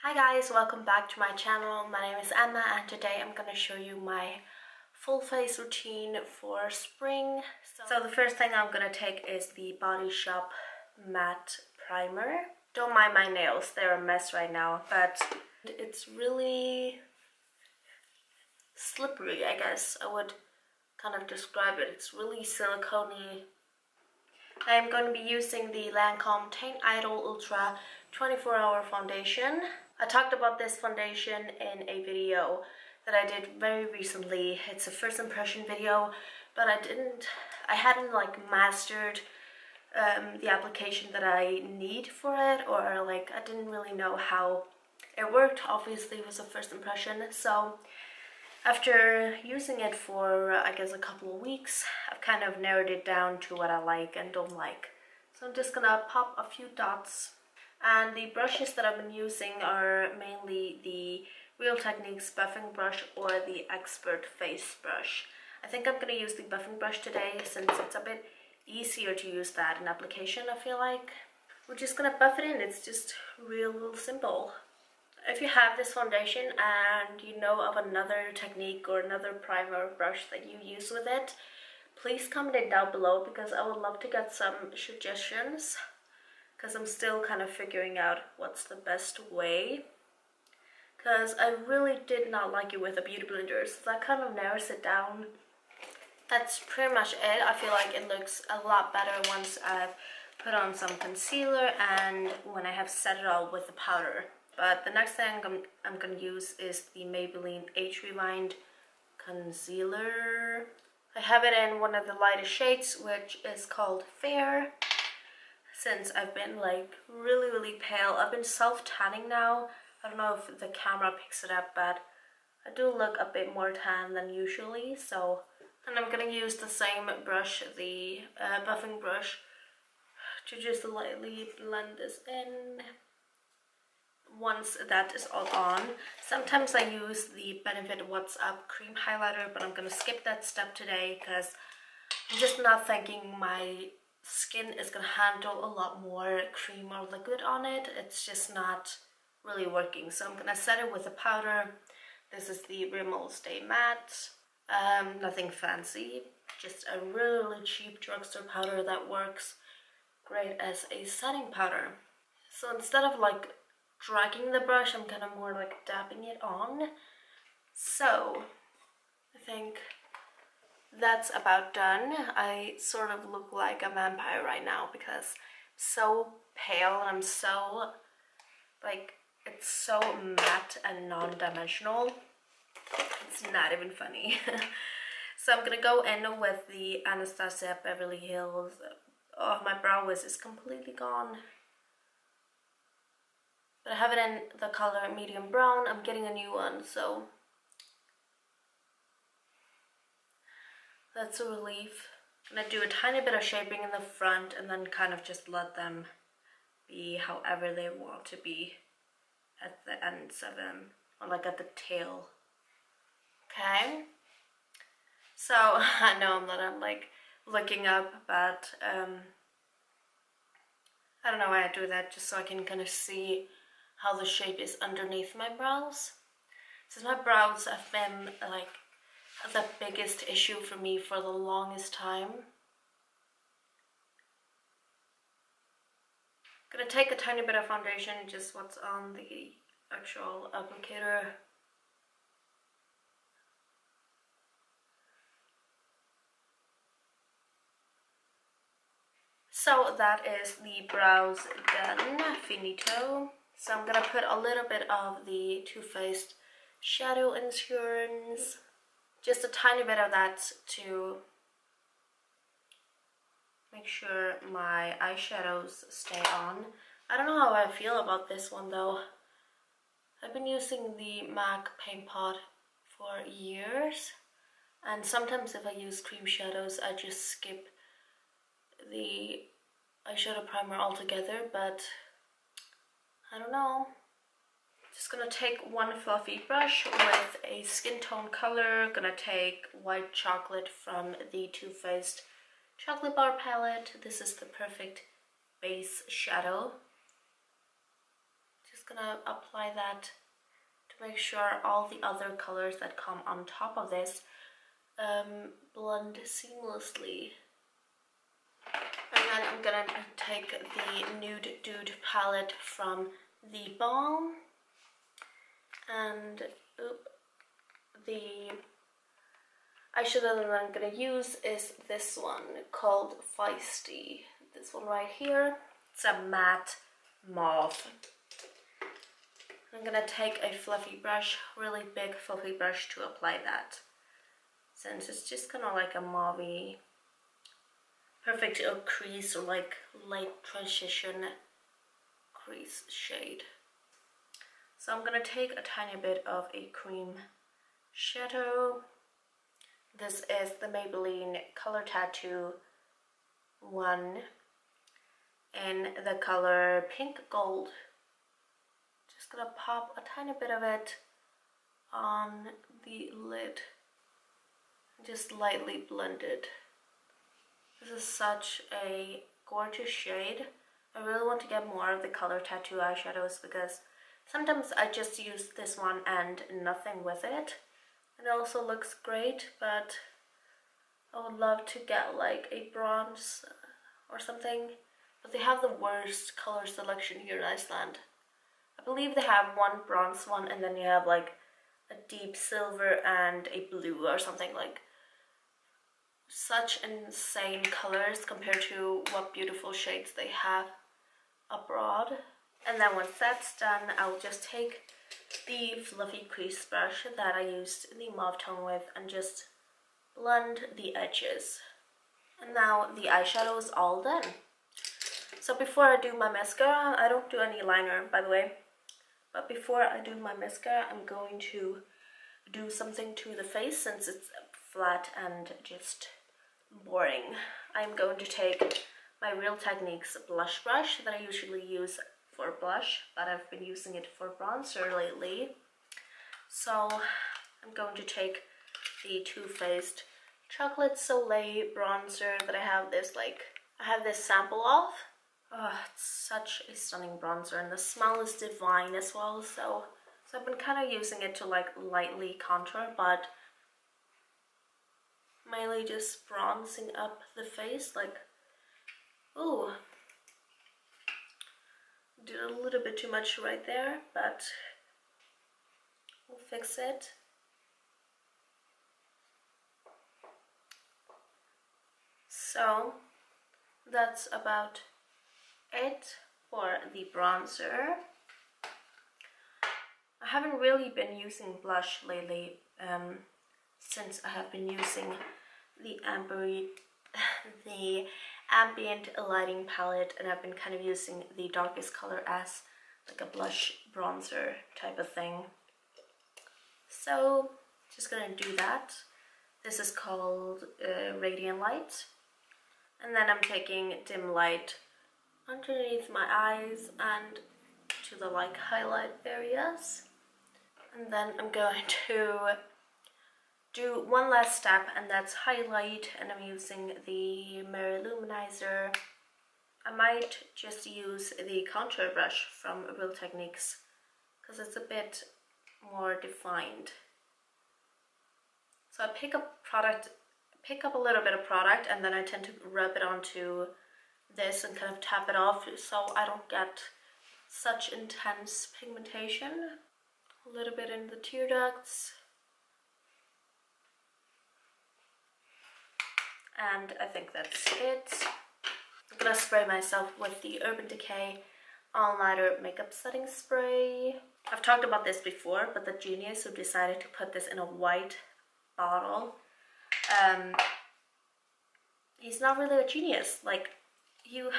Hi guys, welcome back to my channel. My name is Anna and today I'm gonna show you my full face routine for spring. So the first thing I'm gonna take is the Body Shop matte primer. Don't mind my nails, they're a mess right now, but it's really slippery, I guess I would kind of describe it. It's really silicone-y. I'm going to be using the Lancome Teint Idol Ultra 24-Hour Foundation. I talked about this foundation in a video that I did very recently. It's a first impression video, but I hadn't like mastered the application that I need for it, or like I didn't really know how it worked. Obviously it was a first impression, so after using it for I guess a couple of weeks, I've kind of narrowed it down to what I like and don't like. So I'm just gonna pop a few dots. And the brushes that I've been using are mainly the Real Techniques buffing brush or the Expert face brush. I think I'm going to use the buffing brush today since it's a bit easier to use that in application, I feel like. We're just going to buff it in. It's just real simple. If you have this foundation and you know of another technique or another primer brush that you use with it, please comment it down below because I would love to get some suggestions. Because I'm still kind of figuring out what's the best way. Because I really did not like it with a beauty blender, so that kind of narrows it down. That's pretty much it. I feel like it looks a lot better once I've put on some concealer and when I have set it all with the powder. But the next thing I'm going to use is the Maybelline Age Rewind Concealer. I have it in one of the lightest shades, which is called Fair. Since I've been like really pale. I've been self-tanning now. I don't know if the camera picks it up, but I do look a bit more tan than usually. So, and I'm gonna use the same brush, the buffing brush, to just lightly blend this in. Once that is all on, sometimes I use the Benefit What's Up cream highlighter, but I'm gonna skip that step today because I'm just not thinking my skin is gonna handle a lot more cream or liquid on it. It's just not really working, so I'm gonna set it with a powder. This is the Rimmel Stay Matte. Nothing fancy, just a really cheap drugstore powder that works great as a setting powder. So instead of like dragging the brush, I'm kind of more like dabbing it on. So I think that's about done. I sort of look like a vampire right now because I'm so pale and I'm so like, it's so matte and non-dimensional. It's not even funny. So I'm gonna go in with the Anastasia Beverly Hills. Oh, my brow wiz is completely gone. But I have it in the color medium brown. I'm getting a new one, so that's a relief. I'm gonna do a tiny bit of shaping in the front and then kind of just let them be however they want to be at the ends of them, or like at the tail. Okay. So I know that I'm like looking up, but I don't know why I do that, just so I can kind of see how the shape is underneath my brows. Since my brows have been like the biggest issue for me for the longest time. I'm gonna take a tiny bit of foundation, just what's on the actual applicator. So that is the brows done, finito. So I'm gonna put a little bit of the Too Faced Shadow Insurance. Just a tiny bit of that to make sure my eyeshadows stay on. I don't know how I feel about this one though. I've been using the MAC Paint Pot for years, and sometimes if I use cream shadows I just skip the eyeshadow primer altogether, but I don't know. Just gonna take one fluffy brush with a skin tone color. Gonna take White Chocolate from the Too Faced Chocolate Bar palette. This is the perfect base shadow. Just gonna apply that to make sure all the other colors that come on top of this blend seamlessly. And then I'm gonna take the Nude Dude palette from the Balm, and the eyeshadow that I'm gonna use is this one called Feisty. This one right here. It's a matte mauve. I'm gonna take a fluffy brush, really big fluffy brush, to apply that, since it's just kind of like a mauvey, perfect crease or like light transition crease shade. So I'm gonna take a tiny bit of a cream shadow. This is the Maybelline Color Tattoo one in the color Pink Gold. Just gonna pop a tiny bit of it on the lid. Just lightly blend it. This is such a gorgeous shade. I really want to get more of the Color Tattoo eyeshadows because sometimes I just use this one and nothing with it. It also looks great, but I would love to get like a bronze or something. But they have the worst color selection here in Iceland. I believe they have one bronze one, and then you have like a deep silver and a blue or something. Like, such insane colors compared to what beautiful shades they have abroad. And then once that's done, I'll just take the fluffy crease brush that I used the mauve tone with and just blend the edges. And now the eyeshadow is all done. So before I do my mascara, I don't do any liner, by the way, but before I do my mascara, I'm going to do something to the face since it's flat and just boring. I'm going to take my Real Techniques blush brush that I usually use for blush, but I've been using it for bronzer lately. So I'm going to take the Too Faced Chocolate Soleil bronzer that I have this sample of. Oh, it's such a stunning bronzer, and the smell is divine as well. So I've been kind of using it to like lightly contour, but mainly just bronzing up the face. Like, ooh, did a little bit too much right there, but we'll fix it. So that's about it for the bronzer. I haven't really been using blush lately since I have been using the ambient lighting palette, and I've been kind of using the darkest color as like a blush bronzer type of thing. So just gonna do that. This is called Radiant Light, and then I'm taking dim light underneath my eyes and to the like highlight areas, and then I'm going to do one last step, and that's highlight, and I'm using the Manizer. I might just use the contour brush from Real Techniques because it's a bit more defined. So I pick up a little bit of product, and then I tend to rub it onto this and kind of tap it off so I don't get such intense pigmentation. A little bit in the tear ducts. And I think that's it. I'm gonna spray myself with the Urban Decay All Nighter Makeup Setting Spray. I've talked about this before, but the genius who decided to put this in a white bottle, he's not really a genius. Like, you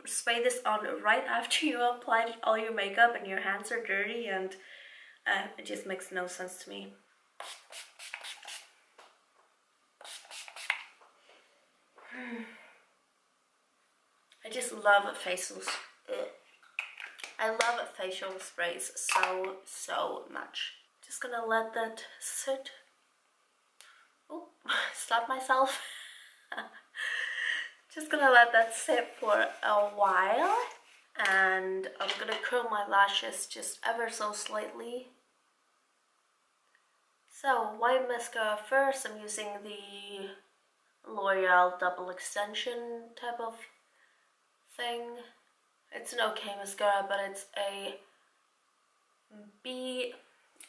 spray this on right after you applied all your makeup and your hands are dirty, and it just makes no sense to me. I just love facials. I love facial sprays so much. Just gonna let that sit. Oh, slap myself. Just gonna let that sit for a while. and I'm gonna curl my lashes just ever so slightly. So, white mascara first. I'm using the L'Oreal double extension type of thing. It's an okay mascara, but it's a B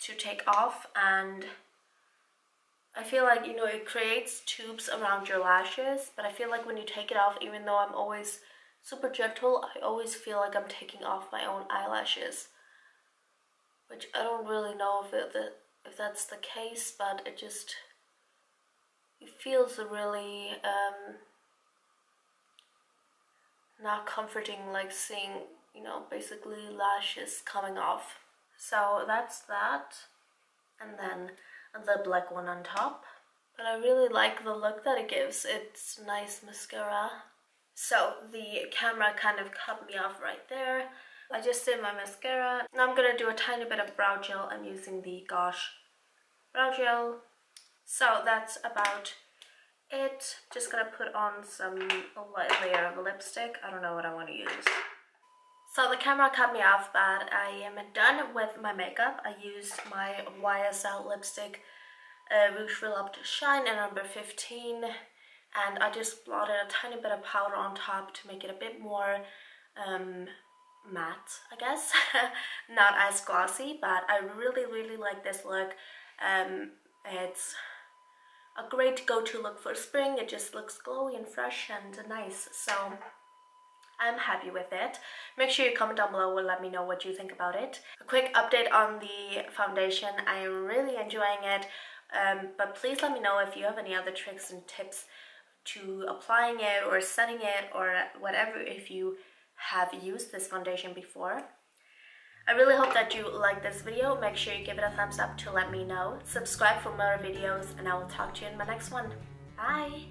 to take off, and I feel like, you know, it creates tubes around your lashes, but I feel like when you take it off, even though I'm always super gentle, I always feel like I'm taking off my own eyelashes, which I don't really know if that's the case, but it feels really not comforting, like seeing, you know, basically lashes coming off. So that's that, and then the black one on top. But I really like the look that it gives. It's nice mascara. So the camera kind of cut me off right there. I just did my mascara. Now I'm gonna do a tiny bit of brow gel. I'm using the Gosh brow gel. So that's about it. Just gonna put on a light layer of lipstick. I don't know what I want to use. So the camera cut me off, but I am done with my makeup. I used my YSL lipstick, Rouge Volupte Shine in number 15, and I just blotted a tiny bit of powder on top to make it a bit more matte, I guess. Not as glossy, but I really like this look. It's a great go-to look for spring. It just looks glowy and fresh and nice, so I'm happy with it. Make sure you comment down below and let me know what you think about it. A quick update on the foundation. I am really enjoying it, but please let me know if you have any other tricks and tips to applying it or setting it or whatever, if you have used this foundation before. I really hope that you like this video. Make sure you give it a thumbs up to let me know. Subscribe for more videos, and I will talk to you in my next one. Bye!